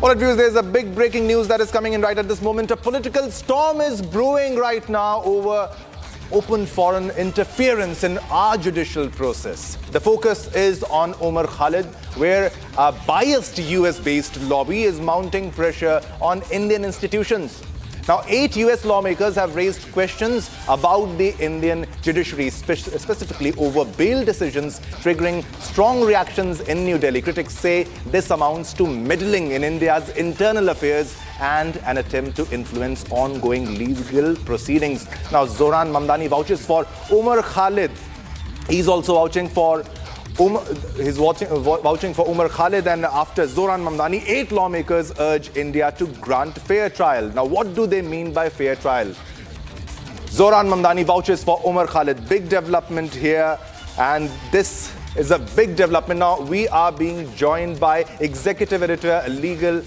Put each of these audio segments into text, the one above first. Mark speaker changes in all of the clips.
Speaker 1: All right, viewers, there's a big breaking news that is coming in right at this moment. A political storm is brewing right now over open foreign interference in our judicial process. The focus is on Umar Khalid, where a biased US-based lobby is mounting pressure on Indian institutions. Now, 8 US lawmakers have raised questions about the Indian judiciary, specifically over bail decisions, triggering strong reactions in New Delhi. Critics say this amounts to meddling in India's internal affairs and an attempt to influence ongoing legal proceedings. Now, Zohran Mamdani vouches for Umar Khalid. He's also vouching for vouching for Umar Khalid, and after Zohran Mamdani, 8 lawmakers urge India to grant fair trial. Now, what do they mean by fair trial? Zohran Mamdani vouches for Umar Khalid. Big development here, and this is a big development. Now, we are being joined by Executive Editor, Legal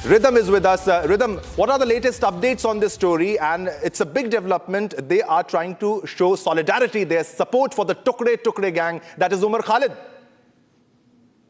Speaker 1: Rhythm is with us. Rhythm, what are the latest updates on this story? And it's a big development. They are trying to show solidarity, their support for the Tukre gang, that is Umar Khalid.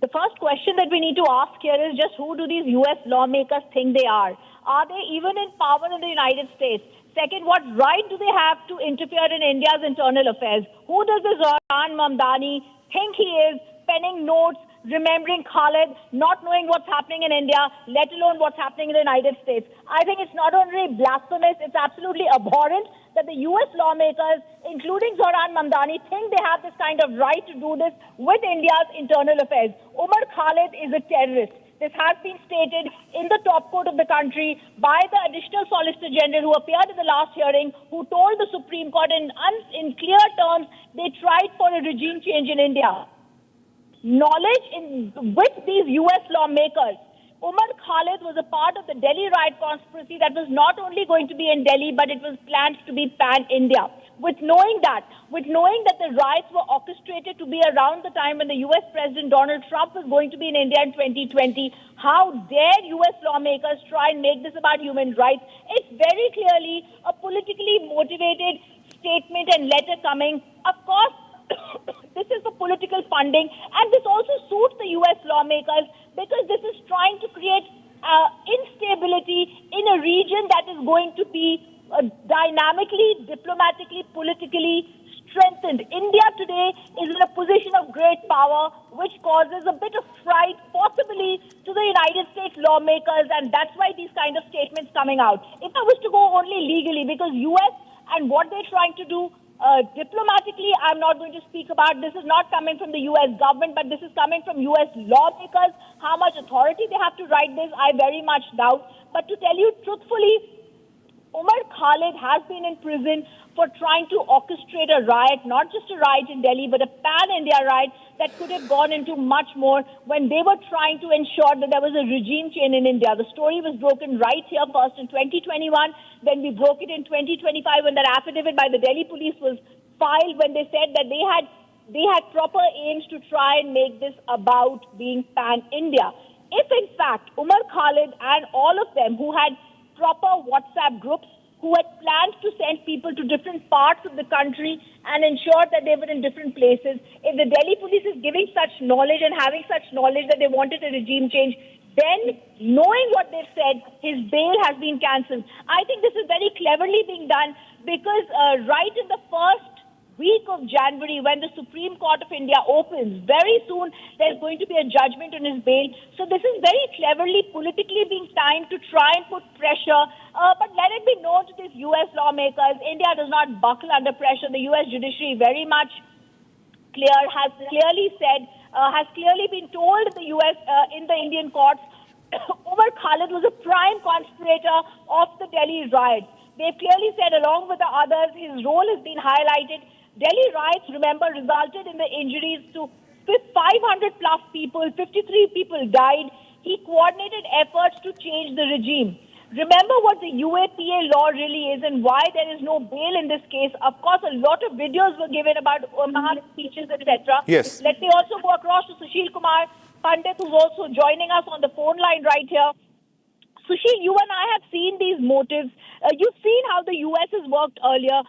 Speaker 2: The first question that we need to ask here is just who do these US lawmakers think they are? Are they even in power in the United States? Second, what right do they have to interfere in India's internal affairs? Who does this Zohran Mamdani think he is, penning notes, remembering Khalid, not knowing what's happening in India, let alone what's happening in the United States? I think it's not only blasphemous, it's absolutely abhorrent that the US lawmakers, including Zohran Mamdani, think they have this kind of right to do this with India's internal affairs. Umar Khalid is a terrorist. This has been stated in the top court of the country by the Additional Solicitor General who appeared in the last hearing, who told the Supreme Court in clear terms they tried for a regime change in India. With these US lawmakers, Umar Khalid was a part of the Delhi Riot conspiracy that was not only going to be in Delhi, but it was planned to be pan-India. With knowing that the riots were orchestrated to be around the time when the US President Donald Trump was going to be in India in 2020, how dare US lawmakers try and make this about human rights? It's very clearly a politically motivated statement and letter coming. Of course, this is for political funding, and this also suits the US lawmakers because this is trying to create instability in a region that is going to be dynamically, diplomatically, politically strengthened. India today is in a position of great power, which causes a bit of fright, possibly, to the United States lawmakers, and that's why these kind of statements coming out. If I was to go only legally, because US and what they're trying to do, diplomatically, I'm not going to speak about. This is not coming from the US government, but this is coming from US lawmakers. How much authority they have to write this, I very much doubt. But to tell you truthfully, Umar Khalid has been in prison for trying to orchestrate a riot, not just a riot in Delhi, but a pan-India riot that could have gone into much more when they were trying to ensure that there was a regime change in India. The story was broken right here first in 2021, then we broke it in 2025 when that affidavit by the Delhi police was filed, when they said that they had proper aims to try and make this about being pan-India. If in fact Umar Khalid and all of them who had proper WhatsApp groups, who had planned to send people to different parts of the country and ensure that they were in different places, if the Delhi police is giving such knowledge and having such knowledge that they wanted a regime change, then knowing what they've said, his bail has been cancelled. I think this is very cleverly being done because right in the first week of January, when the Supreme Court of India opens, very soon there's going to be a judgment on his bail. So this is very cleverly politically being timed to try and put pressure. But let it be known to these US lawmakers, India does not buckle under pressure. The US judiciary very much has clearly been told the US in the Indian courts, Umar Khalid was a prime conspirator of the Delhi riots. They've clearly said, along with the others, his role has been highlighted. Delhi riots, remember, resulted in the injuries to 500 plus people, 53 people died. He coordinated efforts to change the regime. Remember what the UAPA law really is and why there is no bail in this case. Of course, a lot of videos were given about Umar's speeches, etc.
Speaker 1: Yes.
Speaker 2: Let me also go across to Sushil Kumar Pandit, who's also joining us on the phone line right here. Sushil, you and I have seen these motives. You've seen how the US has worked earlier.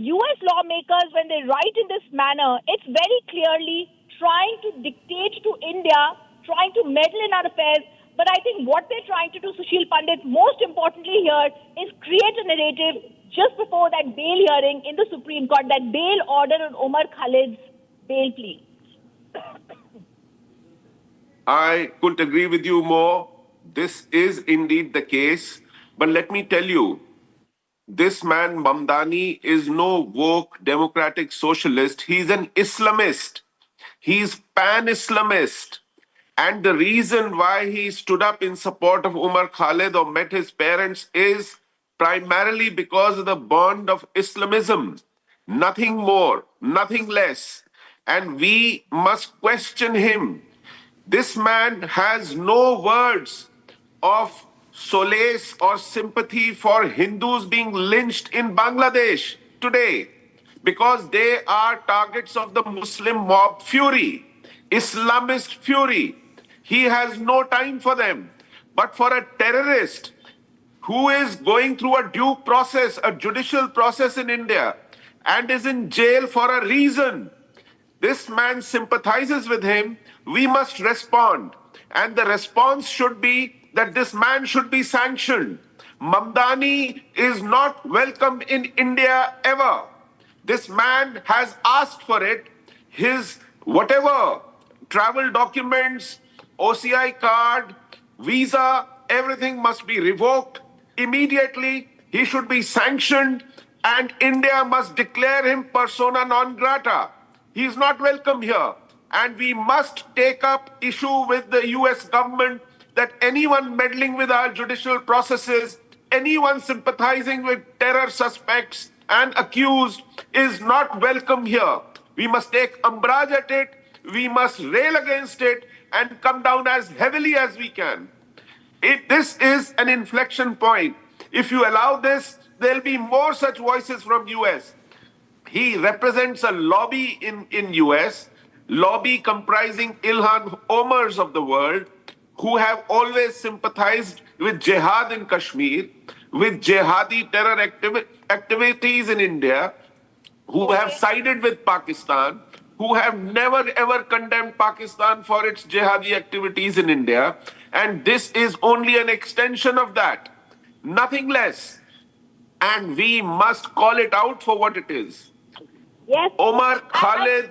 Speaker 2: US lawmakers, when they write in this manner, it's very clearly trying to dictate to India, trying to meddle in our affairs, But I think what they're trying to do, Sushil Pandit, most importantly here, is create a narrative just before that bail hearing in the Supreme Court, that bail order on Umar Khalid's bail plea.
Speaker 3: I couldn't agree with you more. This is indeed the case. But let me tell you, this man, Mamdani, is no woke democratic socialist. He's an Islamist. He's pan-Islamist. And the reason why he stood up in support of Umar Khalid or met his parents is primarily because of the bond of Islamism. Nothing more, nothing less. And we must question him. This man has no words of solace or sympathy for Hindus being lynched in Bangladesh today because they are targets of the Muslim mob fury, Islamist fury. He has no time for them. But for a terrorist who is going through a due process, a judicial process in India, and is in jail for a reason, this man sympathizes with him, we must respond. And the response should be that this man should be sanctioned. Mamdani is not welcome in India ever. This man has asked for it. His whatever travel documents, OCI card, visa, everything must be revoked immediately. He should be sanctioned, and India must declare him persona non grata. He is not welcome here. And we must take up issue with the US government that anyone meddling with our judicial processes, anyone sympathizing with terror suspects and accused is not welcome here. We must take umbrage at it, we must rail against it and come down as heavily as we can. This is an inflection point. If you allow this, there'll be more such voices from US. He represents a lobby in US, lobby comprising Ilhan Omars of the world, who have always sympathized with jihad in Kashmir, with jihadi terror activities in India, who have sided with Pakistan, who have never ever condemned Pakistan for its jihadi activities in India. And this is only an extension of that, nothing less. And we must call it out for what it is.
Speaker 2: Yes.
Speaker 3: Umar Khalid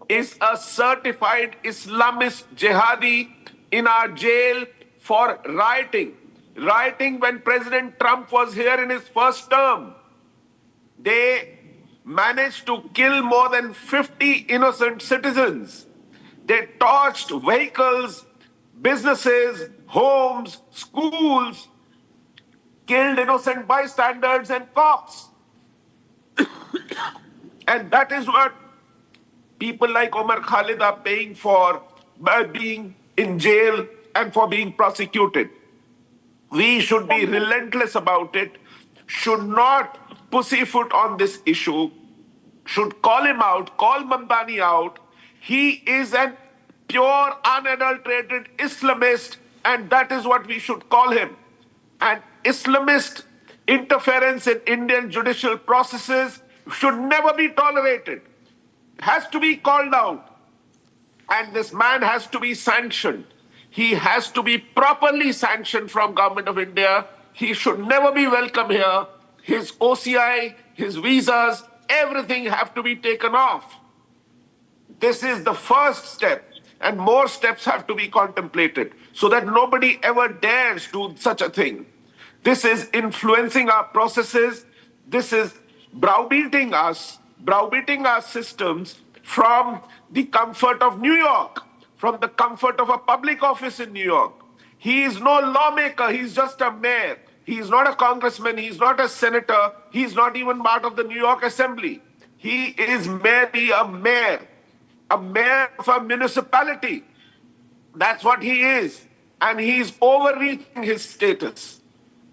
Speaker 3: is a certified Islamist jihadi in our jail for rioting. Rioting when President Trump was here in his first term. They managed to kill more than 50 innocent citizens. They torched vehicles, businesses, homes, schools, killed innocent bystanders and cops. And that is what people like Umar Khalid are paying for by being in jail and for being prosecuted. We should be relentless about it, should not pussyfoot on this issue, should call him out, call Mamdani out. He is an pure, unadulterated Islamist, and that is what we should call him. And Islamist interference in Indian judicial processes should never be tolerated. Has to be called out. And this man has to be sanctioned. He has to be properly sanctioned from Government of India. He should never be welcome here. His OCI, his visas, everything have to be taken off. This is the first step, and more steps have to be contemplated so that nobody ever dares do such a thing. This is influencing our processes. This is browbeating our systems from the comfort of New York, from the comfort of a public office in New York. He is no lawmaker, he's just a mayor. He's not a congressman, he's not a senator, he's not even part of the New York Assembly. He is merely a mayor of a municipality. That's what he is. And he's overreaching his status.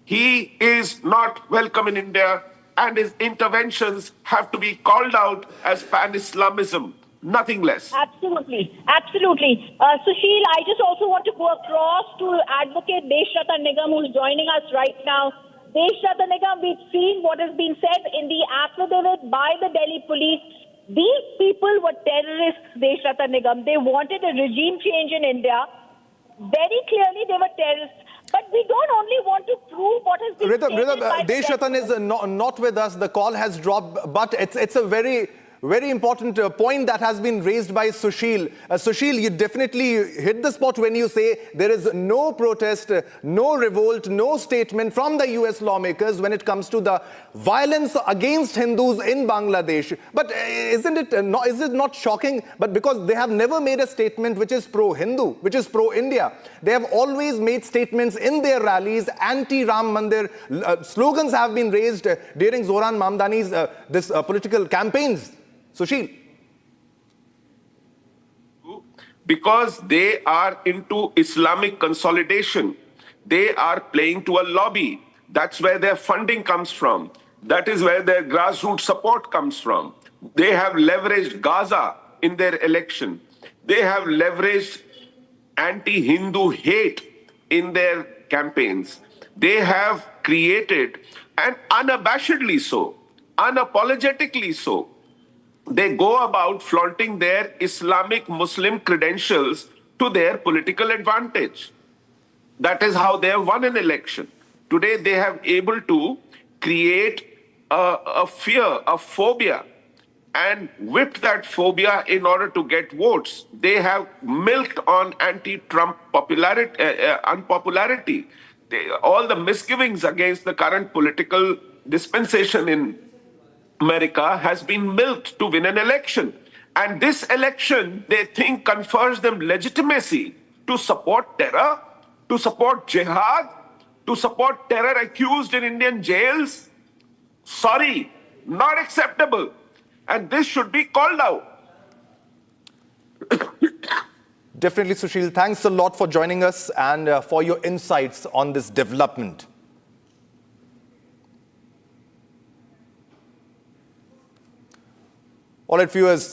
Speaker 3: He is not welcome in India, and his interventions have to be called out as pan-Islamism, nothing less.
Speaker 2: Absolutely, absolutely. Sushil, I just also want to go across to Advocate Deshrata Nigam, who's joining us right now. Deshrata Nigam, we've seen what has been said in the affidavit by the Delhi police. These people were terrorists, Deshrata Nigam. They wanted a regime change in India. Very clearly, they were terrorists. But we don't only want to prove what has been stated by the
Speaker 1: Deshratan is not with us. The call has dropped, but it's a very important point that has been raised by Sushil. Sushil, you definitely hit the spot when you say there is no protest, no revolt, no statement from the US lawmakers when it comes to the violence against Hindus in Bangladesh. But is it not shocking? But because they have never made a statement which is pro-Hindu, which is pro-India. They have always made statements in their rallies, anti-Ram Mandir. Slogans have been raised during Zohran Mamdani's political campaigns. Sushil.
Speaker 3: Because they are into Islamic consolidation. They are playing to a lobby. That's where their funding comes from. That is where their grassroots support comes from. They have leveraged Gaza in their election. They have leveraged anti-Hindu hate in their campaigns. They have created, and unabashedly so, unapologetically so, they go about flaunting their Islamic Muslim credentials to their political advantage. That is how they have won an election. Today they have able to create a fear, a phobia, and whip that phobia in order to get votes. They have milked on anti-Trump unpopularity. All the misgivings against the current political dispensation in America has been milked to win an election. And this election, they think, confers them legitimacy to support terror, to support jihad, to support terror accused in Indian jails. Sorry, not acceptable. And this should be called out.
Speaker 1: Definitely, Sushil. Thanks a lot for joining us and for your insights on this development. All right, viewers.